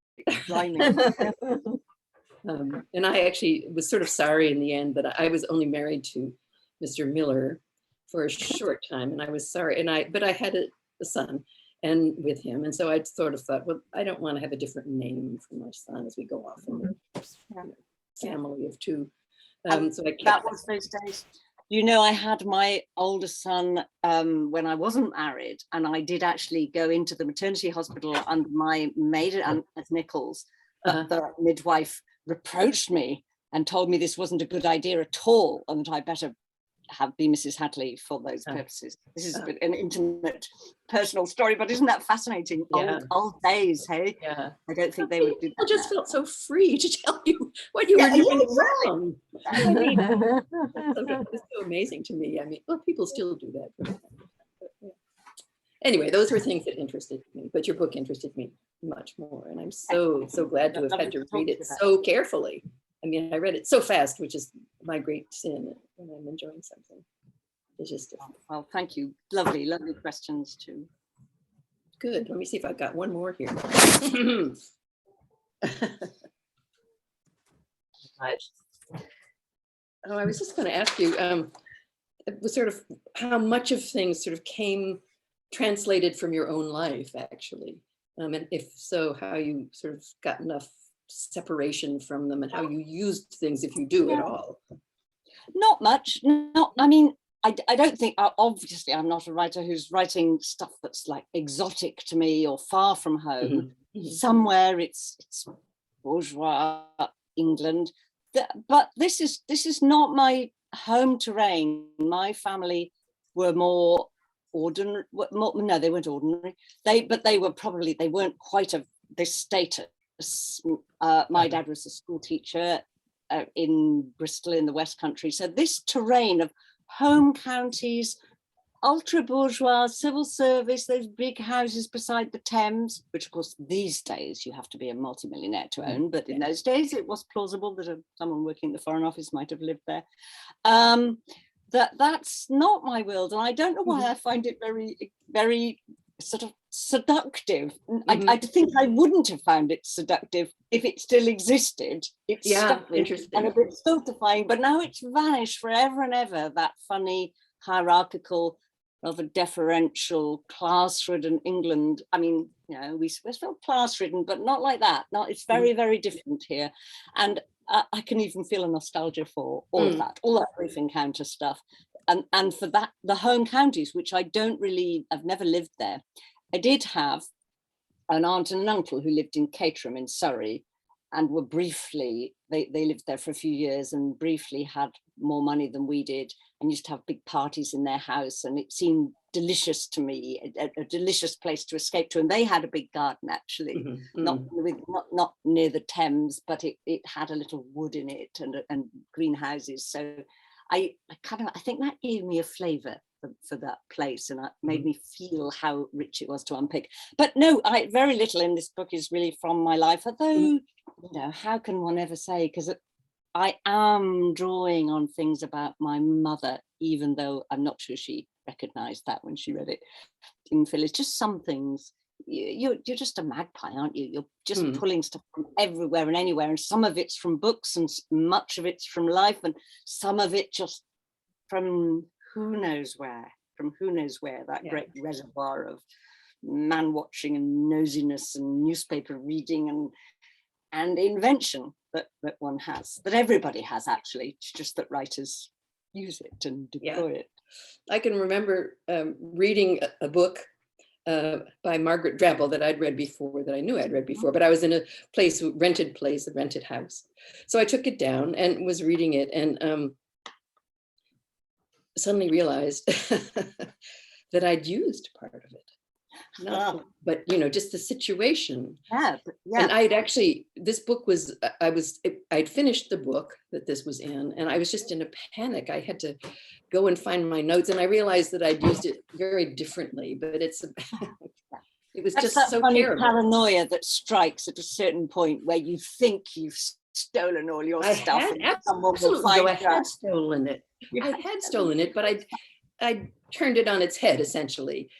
And I actually was sort of sorry in the end that I was only married to Mr. Miller for a short time, and I was sorry. But I had a son, and with him, and so I sort of thought, well, I don't want to have a different name for my son as we go off in the family of two. So I kept that was those days. I had my older son when I wasn't married, and I did actually go into the maternity hospital under my maiden as Nichols. But the midwife reproached me and told me this wasn't a good idea at all, and that I better be Mrs. Hadley for those purposes. This is an intimate, personal story, but isn't that fascinating? Old days, hey? Yeah. I don't think they would do that. People just felt so free to tell you what you were doing wrong. I mean, it's so amazing to me. I mean, well, people still do that. Anyway, those were things that interested me, but your book interested me much more, and I'm so glad to have had to read it so carefully. I mean, I read it so fast, which is my great sin when I'm enjoying something. It's just well, thank you. Lovely questions too. Good. Let me see if I've got one more here. I was just going to ask you, it was sort of how much of things sort of came translated from your own life, actually, and if so, how you sort of got enough separation from them, and how you used things, if you do at all. Not much. I mean, I don't think, obviously I'm not a writer who's writing stuff that's like exotic to me or far from home. Somewhere it's bourgeois England, but this is not my home terrain. My family were more ordinary. No, they weren't ordinary. They weren't quite of this status. my dad was a school teacher in Bristol in the West Country. So this terrain of home counties, ultra bourgeois, civil service, those big houses beside the Thames, which of course these days you have to be a multimillionaire to own, but in those days it was plausible that someone working in the Foreign Office might have lived there. That's not my world, and I don't know why I find it very, very sort of seductive. I think I wouldn't have found it seductive if it still existed. It's interesting and a bit stultifying, but now it's vanished forever and ever, that funny hierarchical, rather deferential, class-ridden England. I mean, you know, we're still class-ridden, but not like that. It's very, very different here. And I can even feel a nostalgia for all of that, all that brief encounter stuff. And for that, the home counties, which I've never lived there. I did have an aunt and an uncle who lived in Caterham in Surrey, and were briefly, they lived there for a few years and briefly had more money than we did, and used to have big parties in their house, and it seemed delicious to me, a delicious place to escape to. And they had a big garden, actually, not near the Thames, but it had a little wood in it and greenhouses. So I think that gave me a flavour for that place, and it made me feel how rich it was to unpick. But no, very little in this book is really from my life, although, you know, how can one ever say, because I am drawing on things about my mother, even though I'm not sure she recognised that when she read it in Phyllis. Just some things, you're just a magpie, aren't you? You're just pulling stuff from everywhere and anywhere, and some of it's from books and much of it's from life, and some of it just from who knows where, that great reservoir of man watching and nosiness and newspaper reading and invention that one has, that everybody has, actually. It's just that writers use it and deploy it. I can remember reading a book by Margaret Drabble that I'd read before, that I knew I'd read before, but I was in a rented house. So I took it down and was reading it, and suddenly realized that I'd used part of it. But you know, just the situation. And I'd actually, this book was, I'd finished the book that this was in, and I was just in a panic. I had to go and find my notes, and I realized that I'd used it very differently, but it was That's just that so funny terrible. Paranoia that strikes at a certain point where you think you've stolen all your stuff. I had stolen it. I had stolen it, but I turned it on its head, essentially.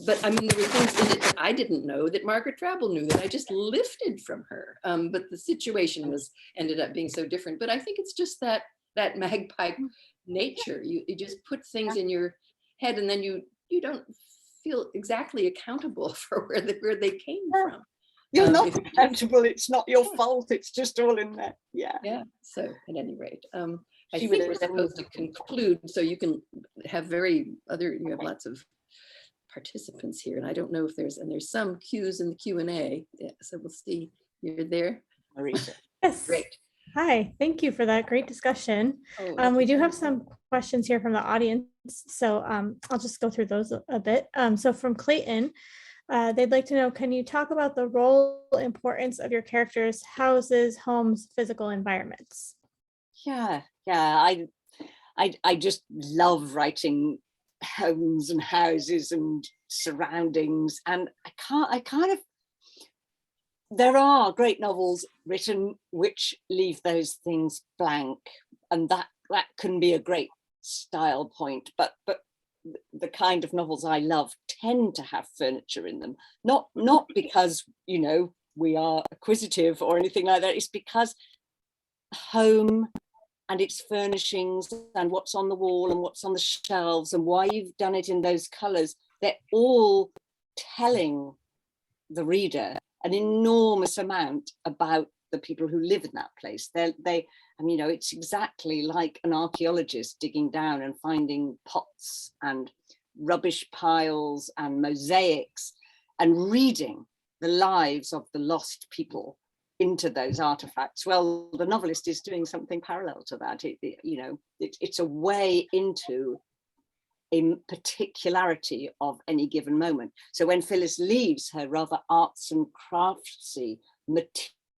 But I mean, there were things in it that I didn't know that Margaret Drabble knew, that I just lifted from her. But the situation ended up being so different. But I think it's just that magpie nature. You just put things in your head, and then you don't feel exactly accountable for where they came from. You're not accountable. It's not your fault. It's just all in there. Yeah. So at any rate, I think we're supposed to conclude, so you can have you have lots of participants here, and I don't know if there's some cues in the Q&A. Yeah, so we'll see. You're there, Marisa. Yes. Great. Hi, thank you for that great discussion. Oh, We do have some questions here from the audience, so I'll just go through those a bit. So from Clayton, they'd like to know, can you talk about the role, importance of your characters' houses, homes, physical environments? Yeah. I just love writing homes and houses and surroundings, and there are great novels written which leave those things blank, and that can be a great style point, but the kind of novels I love tend to have furniture in them, not because, you know, we are acquisitive or anything like that. It's because home and its furnishings and what's on the wall and what's on the shelves and why you've done it in those colors, they're all telling the reader an enormous amount about the people who live in that place. You know, it's exactly like an archaeologist digging down and finding pots and rubbish piles and mosaics and reading the lives of the lost people into those artifacts. Well, the novelist is doing something parallel to that. It's a way into a particularity of any given moment. So when Phyllis leaves her rather arts and craftsy,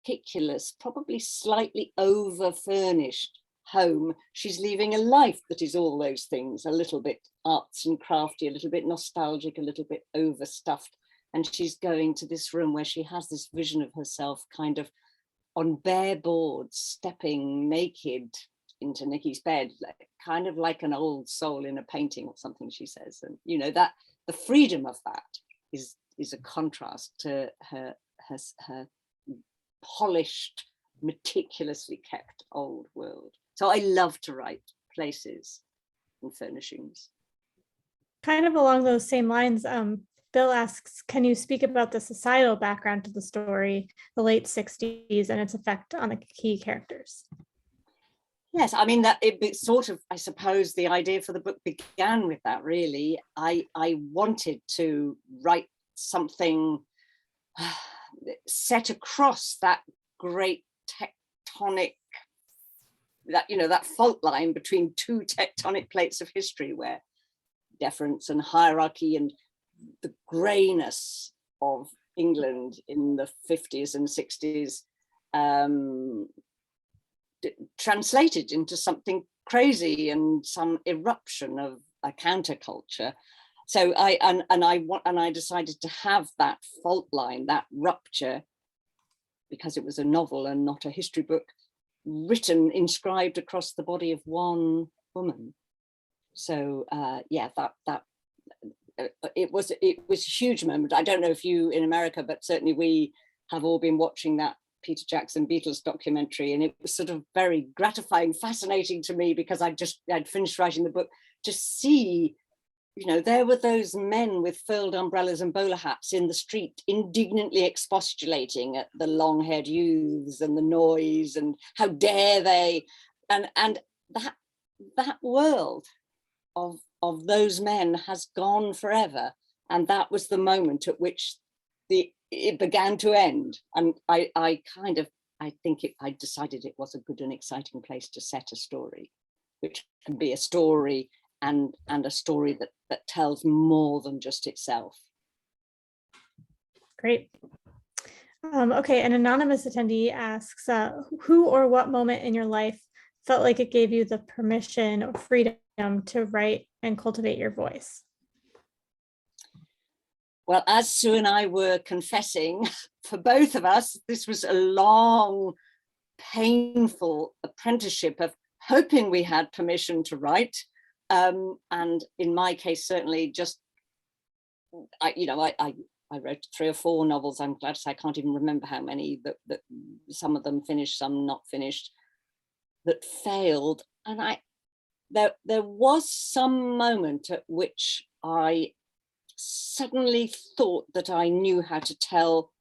meticulous, probably slightly over-furnished home. She's leaving a life that is all those things, a little bit arts and crafty, a little bit nostalgic, a little bit overstuffed. And she's going to this room where she has this vision of herself kind of on bare boards, stepping naked into Nikki's bed, kind of like an old soul in a painting or something, she says. And, you know, that the freedom of that is a contrast to her polished, meticulously kept old world. So I love to write places and furnishings. Kind of along those same lines, Bill asks, can you speak about the societal background to the story, the late 60s, and its effect on the key characters? Yes, I mean, that it sort of, I suppose the idea for the book began with that, really. I wanted to write something set across that great tectonic, that fault line between two tectonic plates of history, where deference and hierarchy and the greyness of England in the 50s and 60s translated into something crazy and some eruption of a counterculture. So I decided to have that fault line, that rupture, because it was a novel and not a history book, written, inscribed across the body of one woman. So it was a huge moment. I don't know if you in America, but certainly we have all been watching that Peter Jackson Beatles documentary, and it was sort of very gratifying, fascinating to me, because I'd finished writing the book to see, there were those men with furled umbrellas and bowler hats in the street, indignantly expostulating at the long-haired youths and the noise and how dare they, and that world of those men has gone forever. And that was the moment at which it began to end. And I decided it was a good and exciting place to set a story, which can be a story and a story that tells more than just itself. Great. Okay, an anonymous attendee asks, who or what moment in your life felt like it gave you the permission or freedom to write and cultivate your voice? Well, as Sue and I were confessing, for both of us, this was a long, painful apprenticeship of hoping we had permission to write. And in my case, certainly I wrote 3 or 4 novels. I'm glad to say I can't even remember how many, that some of them finished, some not finished, that failed. And there was some moment at which I suddenly thought that I knew how to tell,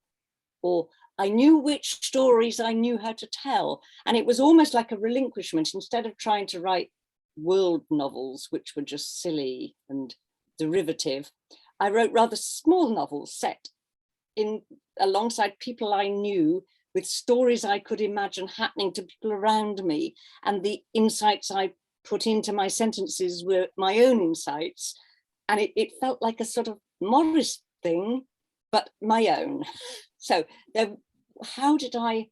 or I knew which stories I knew how to tell. And it was almost like a relinquishment. Instead of trying to write world novels, which were just silly and derivative, I wrote rather small novels set in alongside people I knew, with stories I could imagine happening to people around me. And the insights I put into my sentences were my own insights. And it felt like a sort of modest thing, but my own. So how did I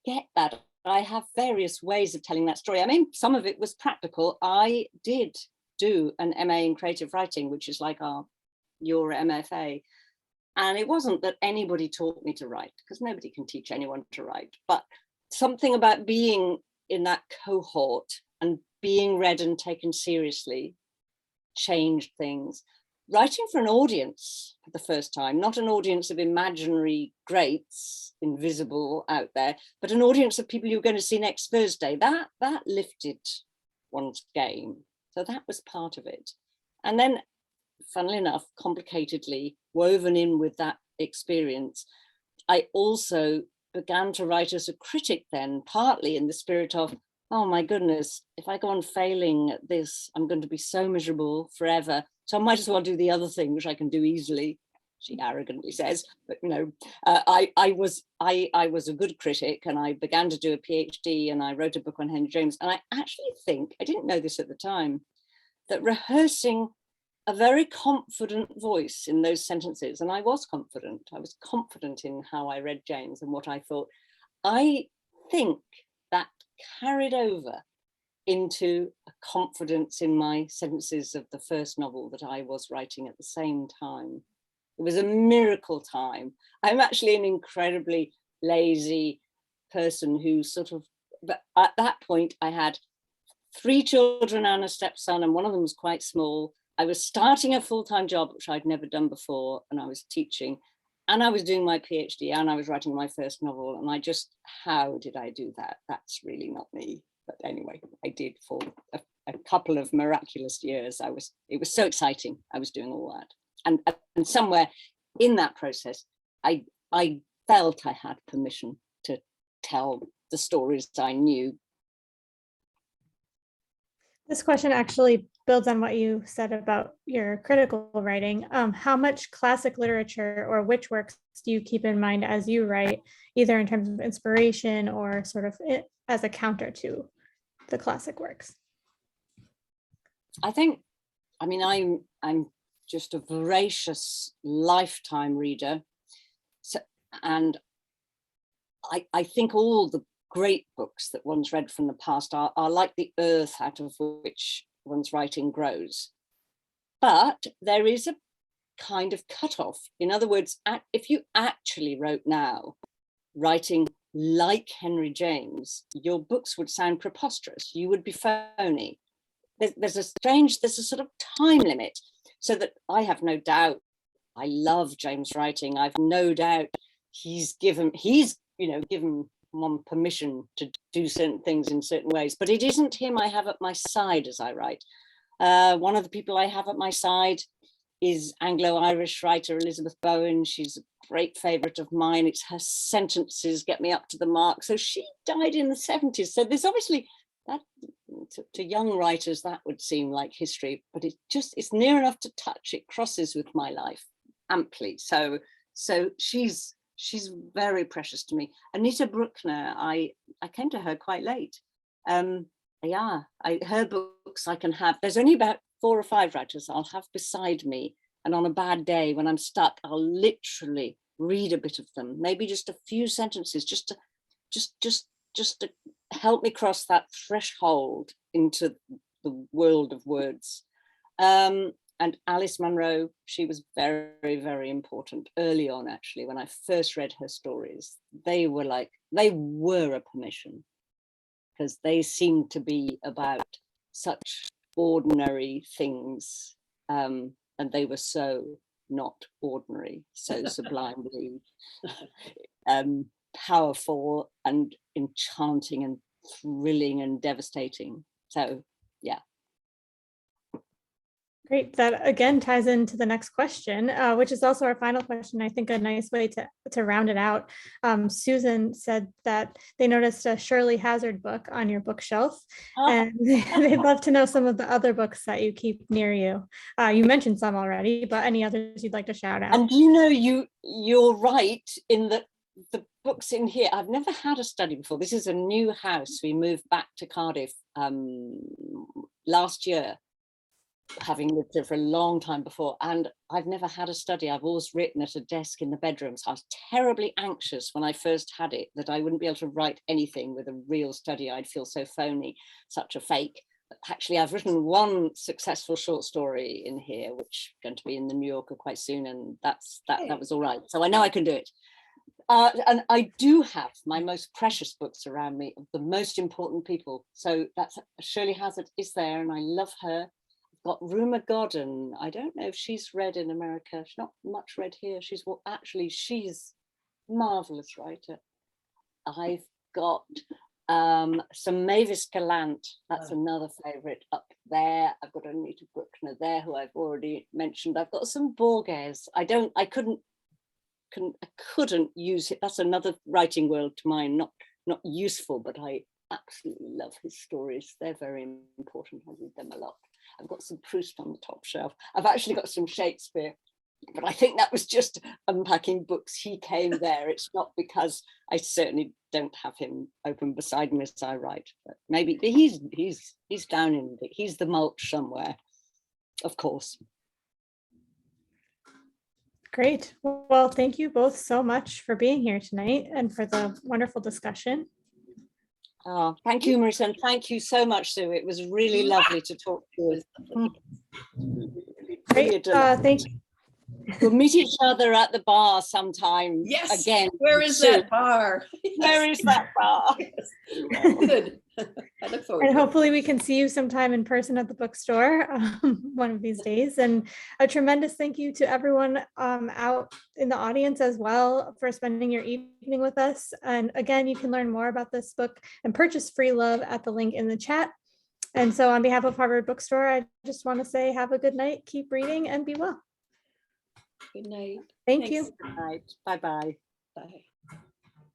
get that? I have various ways of telling that story. I mean, some of it was practical. I did do an MA in creative writing, which is like your MFA. And it wasn't that anybody taught me to write, because nobody can teach anyone to write, but something about being in that cohort and being read and taken seriously changed things. Writing for an audience for the first time, not an audience of imaginary greats, invisible out there, but an audience of people you're going to see next Thursday, that lifted one's game. So that was part of it. And then, funnily enough, complicatedly woven in with that experience, I also began to write as a critic then, partly in the spirit of, oh my goodness, if I go on failing at this, I'm going to be so miserable forever. So I might as well do the other thing, which I can do easily, she arrogantly says. But I was a good critic, and I began to do a PhD, and I wrote a book on Henry James. And I actually think, I didn't know this at the time, that rehearsing a very confident voice in those sentences. And I was confident. I was confident in how I read James and what I thought. I think that carried over into a confidence in my sentences of the first novel that I was writing at the same time. It was a miracle time. I'm actually an incredibly lazy person who sort of, but at that point I had 3 children and a stepson, and one of them was quite small. I was starting a full-time job, which I'd never done before, and I was teaching, and I was doing my PhD, and I was writing my first novel, and I just, how did I do that? That's really not me. But anyway, I did for a couple of miraculous years. It was so exciting. I was doing all that. And somewhere in that process, I felt I had permission to tell the stories I knew. This question actually builds on what you said about your critical writing. How much classic literature or which works do you keep in mind as you write, either in terms of inspiration or sort of as a counter to the classic works? I mean, I'm just a voracious lifetime reader. So, and I think all the great books that one's read from the past are like the earth out of which one's writing grows. But there is a kind of cutoff. In other words, if you actually wrote now, writing like Henry James, your books would sound preposterous. You would be phony. There's a sort of time limit, so that I have no doubt, I love James' writing. I've no doubt he's given one permission to do certain things in certain ways, but it isn't him I have at my side as I write. One of the people I have at my side is Anglo-Irish writer Elizabeth Bowen. She's a great favorite of mine. It's her sentences get me up to the mark. So she died in the 70s. So there's obviously that, to young writers, that would seem like history, but it's near enough to touch. It crosses with my life amply. So she's very precious to me. Anita Bruckner, I came to her quite late. Her books I can have. There's only about 4 or 5 writers I'll have beside me, and on a bad day when I'm stuck, I'll literally read a bit of them, maybe just a few sentences, just to help me cross that threshold into the world of words. And Alice Munro, she was very, very important early on, actually. When I first read her stories, they were a permission, because they seemed to be about such ordinary things, and they were so not ordinary, so sublimely powerful and enchanting and thrilling and devastating. So yeah. Great. That again ties into the next question, which is also our final question. I think a nice way to round it out. Susan said that they noticed a Shirley Hazard book on your bookshelf, and they'd love to know some of the other books that you keep near you. You mentioned some already, but any others you'd like to shout out? And you're right in that the books in here, I've never had a study before. This is a new house. We moved back to Cardiff last year, having lived there for a long time before, and I've never had a study. I've always written at a desk in the bedroom. So I was terribly anxious when I first had it that I wouldn't be able to write anything with a real study. I'd feel so phony, such a fake. But actually, I've written one successful short story in here, which is going to be in the New Yorker quite soon, and that was all right. So I know I can do it. And I do have my most precious books around me, of the most important people. So that's Shirley Hazard is there, and I love her. Got Rumer Godden. I don't know if she's read in America. She's not much read here. She's a marvelous writer. I've got some Mavis Gallant. That's another favorite up there. I've got Anita Bruckner there, who I've already mentioned. I've got some Borges. I couldn't use it. That's another writing world to mine. Not useful, but I absolutely love his stories. They're very important. I read them a lot. I've got some Proust on the top shelf. I've actually got some Shakespeare, but I think that was just unpacking books. He came there. It's not because I certainly don't have him open beside me as I write, but maybe he's down he's the mulch somewhere, of course. Great. Well, thank you both so much for being here tonight and for the wonderful discussion. Oh, thank you, Marissa, and thank you so much, Sue. It was really lovely to talk to you. Great. Thank you. We'll meet each other at the bar sometime. Yes. Again. Where is soon. that bar? Where is that bar? Yes. Good. I look forward And to it. hopefully we can see you sometime in person at the bookstore one of these days. And a tremendous thank you to everyone out in the audience as well for spending your evening with us. And again, you can learn more about this book and purchase Free Love at the link in the chat. And so on behalf of Harvard Bookstore, I just want to say have a good night, keep reading, and be well. Good night. Thank Thanks. you. Good night. Bye-bye. Bye.